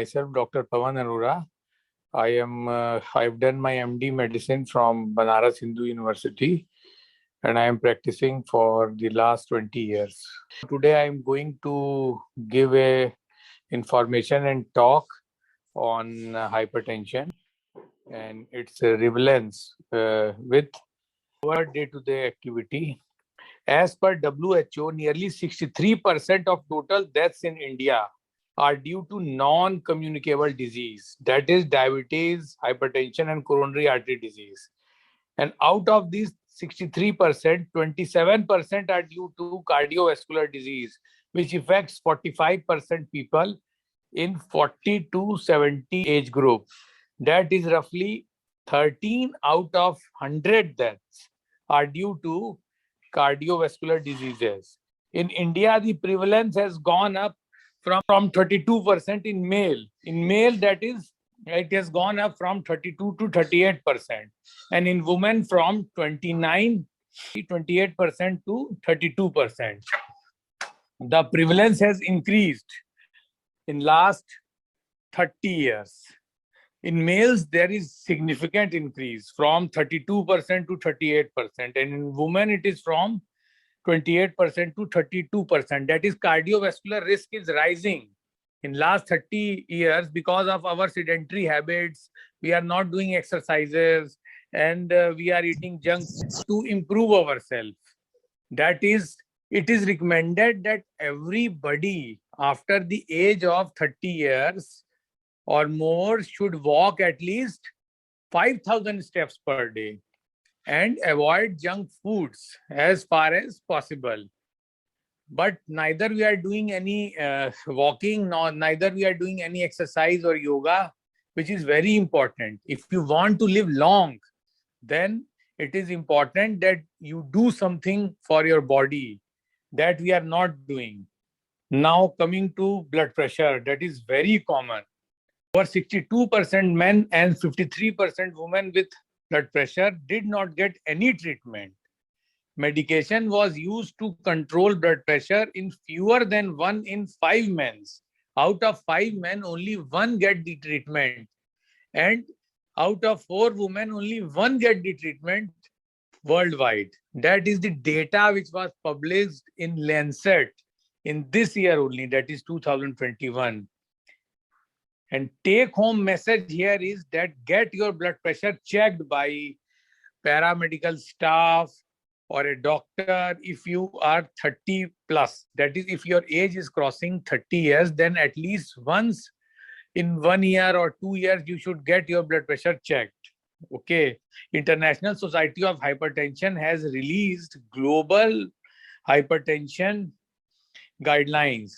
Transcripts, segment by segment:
Myself, Dr. Pawan Arora. I've done my MD medicine from Banaras Hindu University, and I am practicing for the last 20 years. Today, I am going to give a information and talk on hypertension and its prevalence with our day-to-day activity. As per WHO, nearly 63% of total deaths in India are due to non-communicable disease, that is diabetes, hypertension, and coronary artery disease. And out of these 63%, 27% are due to cardiovascular disease, which affects 45% people in 40 to 70 age group. That is roughly 13 out of 100 deaths are due to cardiovascular diseases. In India, the prevalence has gone up from 32% in male. In male, that is, it has gone up from 32 to 38%. And in women, from 28% to 32%. The prevalence has increased in last 30 years. In males, there is significant increase from 32% to 38%. And in women, it is from 28% to 32%. That is, cardiovascular risk is rising in last 30 years because of our sedentary habits. We are not doing exercises and we are eating junk to improve ourselves. That is, it is recommended that everybody after the age of 30 years or more should walk at least 5,000 steps per day and avoid junk foods as far as possible. But neither we are doing any walking, neither we are doing any exercise or yoga, which is very important. If you want to live long, then it is important that you do something for your body that we are not doing. Now coming to blood pressure, that is very common. Over 62% men and 53% women with blood pressure did not get any treatment. Medication was used to control blood pressure in fewer than 1 in 5 men. Out of 5 men, only 1 get the treatment. And out of 4 women, only 1 get the treatment worldwide. That is the data which was published in Lancet in this year only, that is 2021. And take-home message here is that get your blood pressure checked by paramedical staff or a doctor if you are 30 plus. That is, if your age is crossing 30 years, then at least once in 1 year or 2 years, you should get your blood pressure checked. Okay. International Society of Hypertension has released global hypertension guidelines.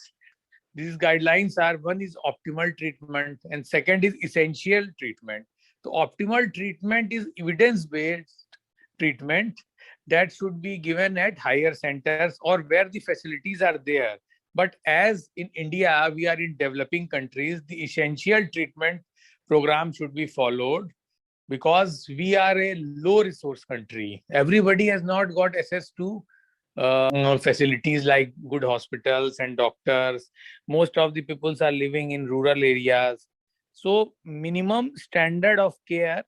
These guidelines are, one is optimal treatment and second is essential treatment. The optimal treatment is evidence-based treatment that should be given at higher centers or where the facilities are there. But as in India, we are in developing countries, the essential treatment program should be followed because we are a low resource country. Everybody has not got access to facilities like good hospitals and doctors. Most of the peoples are living in rural areas. So minimum standard of care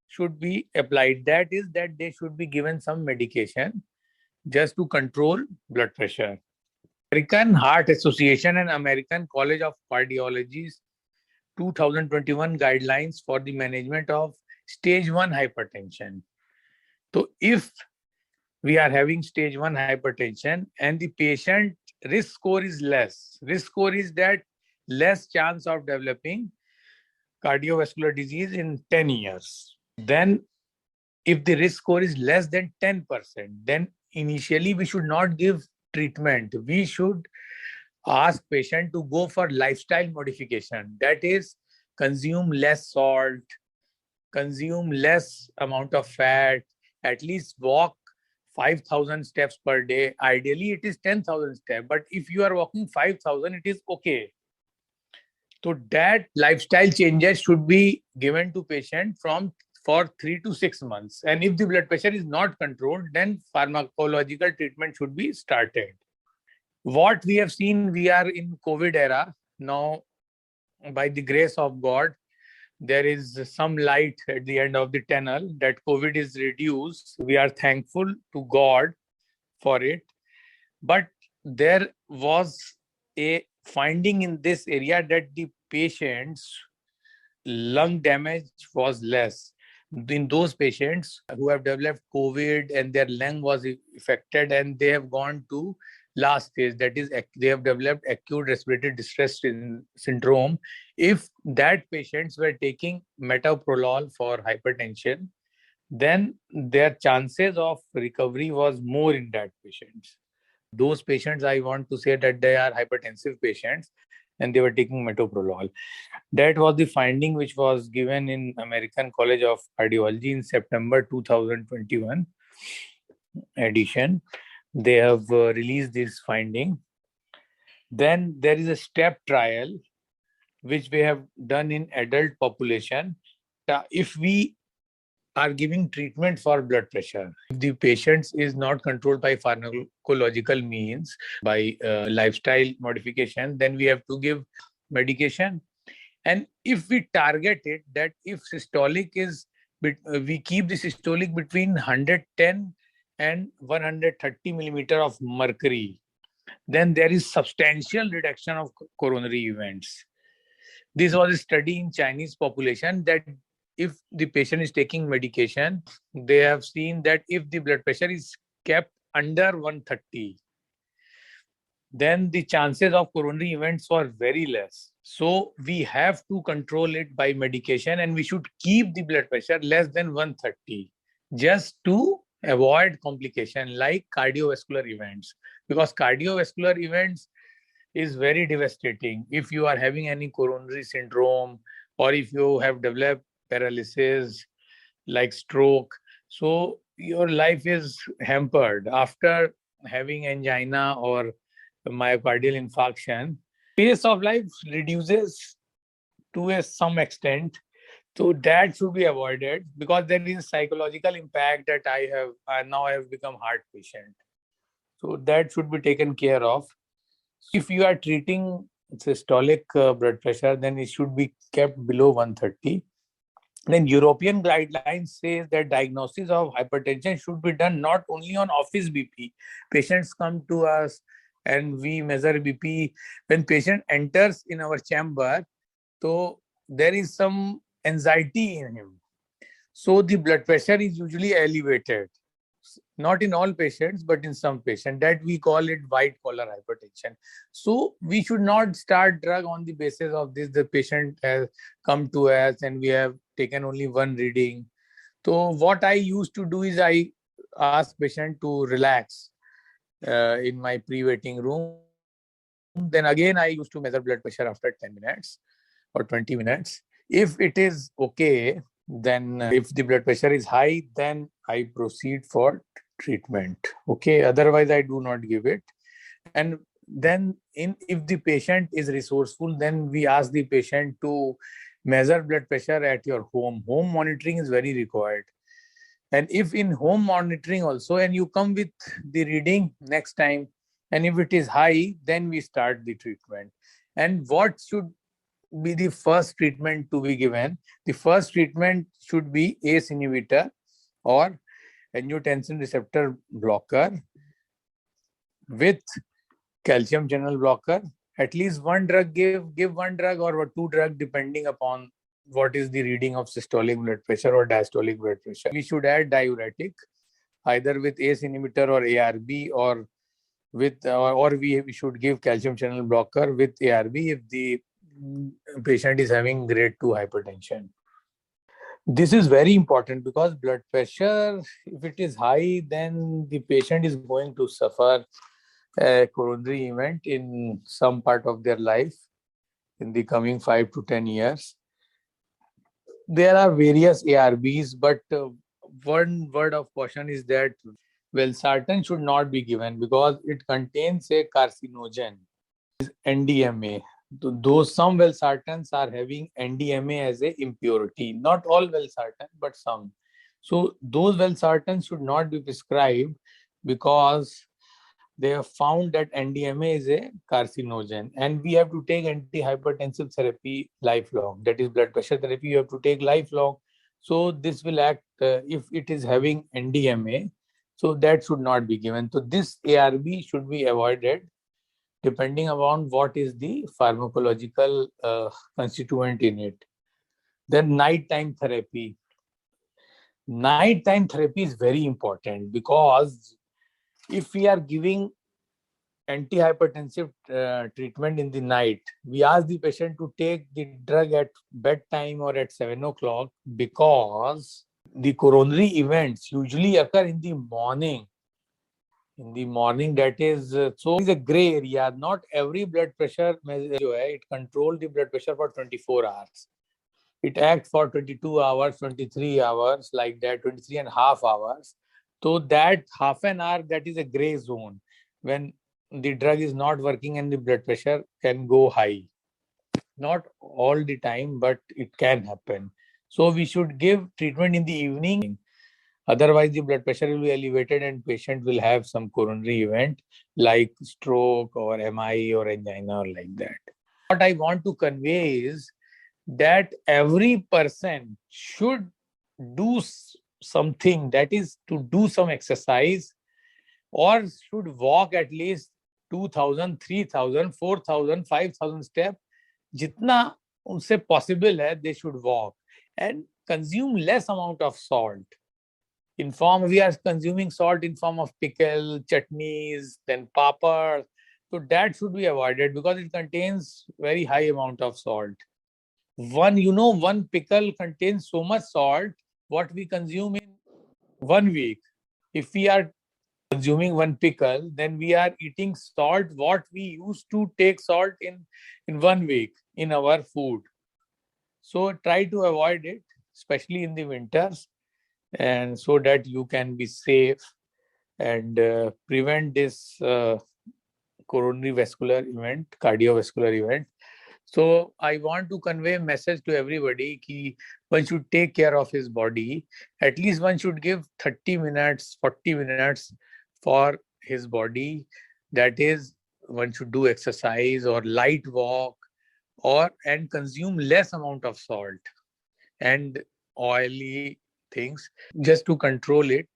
should be applied. That is that they should be given some medication just to control blood pressure. American Heart Association and American College of Cardiology's 2021 guidelines for the management of stage 1 hypertension. So if we are having stage 1 hypertension and the patient risk score is less. Risk score is that less chance of developing cardiovascular disease in 10 years. Then if the risk score is less than 10%, then initially we should not give treatment. We should ask patient to go for lifestyle modification. That is, consume less salt, consume less amount of fat, at least walk 5,000 steps per day. Ideally, it is 10,000 steps. But if you are walking 5,000, it is okay. So that lifestyle changes should be given to patient for 3 to 6 months. And if the blood pressure is not controlled, then pharmacological treatment should be started. What we have seen, we are in COVID era. Now, by the grace of God, there is some light at the end of the tunnel that COVID is reduced. We are thankful to God for it. But there was a finding in this area that the patients' lung damage was less. In those patients who have developed COVID and their lung was affected and they have gone to last stage, that is, they have developed acute respiratory distress syndrome. If that patients were taking metoprolol for hypertension, then their chances of recovery was more in that patients. Those patients, I want to say that they are hypertensive patients and they were taking metoprolol. That was the finding which was given in American College of Cardiology in September 2021 edition. They have released this finding. Then there is a step trial which we have done in adult population. If we are giving treatment for blood pressure, if the patient is not controlled by pharmacological means, by lifestyle modification, then we have to give medication. And if we target it, that if systolic is, we keep the systolic between 110 and 130 millimeter of mercury, then there is substantial reduction of coronary events. This was a study in Chinese population that if the patient is taking medication, they have seen that if the blood pressure is kept under 130, then the chances of coronary events were very less. So we have to control it by medication and we should keep the blood pressure less than 130 just to avoid complication like cardiovascular events, because cardiovascular events is very devastating. If you are having any coronary syndrome or if you have developed paralysis like stroke, so your life is hampered. After having angina or myocardial infarction, pace of life reduces to some extent. So that should be avoided because there is psychological impact that I now have become heart patient. So that should be taken care of. If you are treating systolic blood pressure, then it should be kept below 130. Then European guidelines say that diagnosis of hypertension should be done not only on office BP. Patients come to us and we measure BP. When patient enters in our chamber, so there is some anxiety in him. So the blood pressure is usually elevated. Not in all patients, but in some patients. That we call it white collar hypertension. So we should not start drug on the basis of this. The patient has come to us and we have taken only one reading. So what I used to do is I ask patient to relax in my pre-waiting room. Then again, I used to measure blood pressure after 10 minutes or 20 minutes. If it is okay, then if the blood pressure is high, then I proceed for treatment. Okay, otherwise I do not give it. And then if the patient is resourceful, then we ask the patient to measure blood pressure at your home. Home monitoring is very required. And if in home monitoring also, and you come with the reading next time, and if it is high, then we start the treatment. And what should be the first treatment to be given? The first treatment should be ACE inhibitor or angiotensin receptor blocker with calcium channel blocker. At least one drug, give one drug or two drugs depending upon what is the reading of systolic blood pressure or diastolic blood pressure. We should add diuretic either with ACE inhibitor or ARB, or with or we should give calcium channel blocker with ARB if the patient is having grade 2 hypertension. This is very important because blood pressure, if it is high, then the patient is going to suffer a coronary event in some part of their life in the coming 5 to 10 years. There are various ARBs, but one word of caution is that valsartan should not be given because it contains a carcinogen, NDMA. Though some valsartans are having NDMA as a impurity, not all valsartan, but some. So those valsartans should not be prescribed because they have found that NDMA is a carcinogen, and we have to take antihypertensive therapy lifelong. That is blood pressure therapy, you have to take lifelong. So this will act if it is having NDMA, so that should not be given. So this ARB should be avoided depending upon what is the pharmacological constituent in it. Then nighttime therapy. Nighttime therapy is very important because if we are giving antihypertensive treatment in the night, we ask the patient to take the drug at bedtime or at 7 o'clock because the coronary events usually occur in the morning. In the morning, that is, so it's a gray area. Not every blood pressure measure, it controls the blood pressure for 24 hours. It acts for 22 hours, 23 hours, like that, 23 and a half hours. So that half an hour, that is a gray zone when the drug is not working and the blood pressure can go high. Not all the time, but it can happen. So we should give treatment in the evening. Otherwise, the blood pressure will be elevated and patient will have some coronary event like stroke or MI or angina or like that. What I want to convey is that every person should do something, that is to do some exercise, or should walk at least 2000, 3000, 4000, 5000 steps. Jitna unse possible hai, they should walk and consume less amount of salt. We are consuming salt in form of pickle, chutneys, then papad. So that should be avoided because it contains very high amount of salt. One pickle contains so much salt, what we consume in 1 week. If we are consuming one pickle, then we are eating salt, what we used to take salt in 1 week in our food. So try to avoid it, especially in the winters, and so that you can be safe and prevent this coronary vascular event, cardiovascular event. So I want to convey a message to everybody that one should take care of his body. At least one should give 30 minutes, 40 minutes for his body. That is, one should do exercise or light walk and consume less amount of salt and oily things just to control it.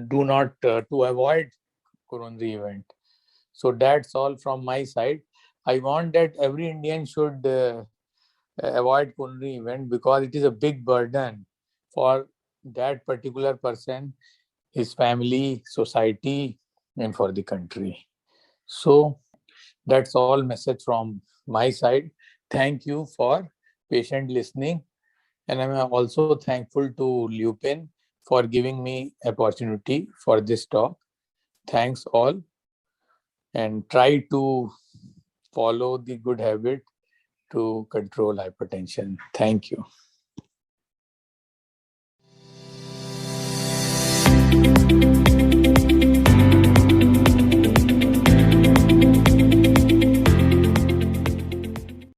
Do not to avoid coronary event. So that's all from my side. I want that every Indian should avoid coronary event because it is a big burden for that particular person, his family, society, and for the country. So that's all message from my side. Thank you for patient listening. And I'm also thankful to Lupin for giving me opportunity for this talk. Thanks all, and try to follow the good habit to control hypertension. Thank you.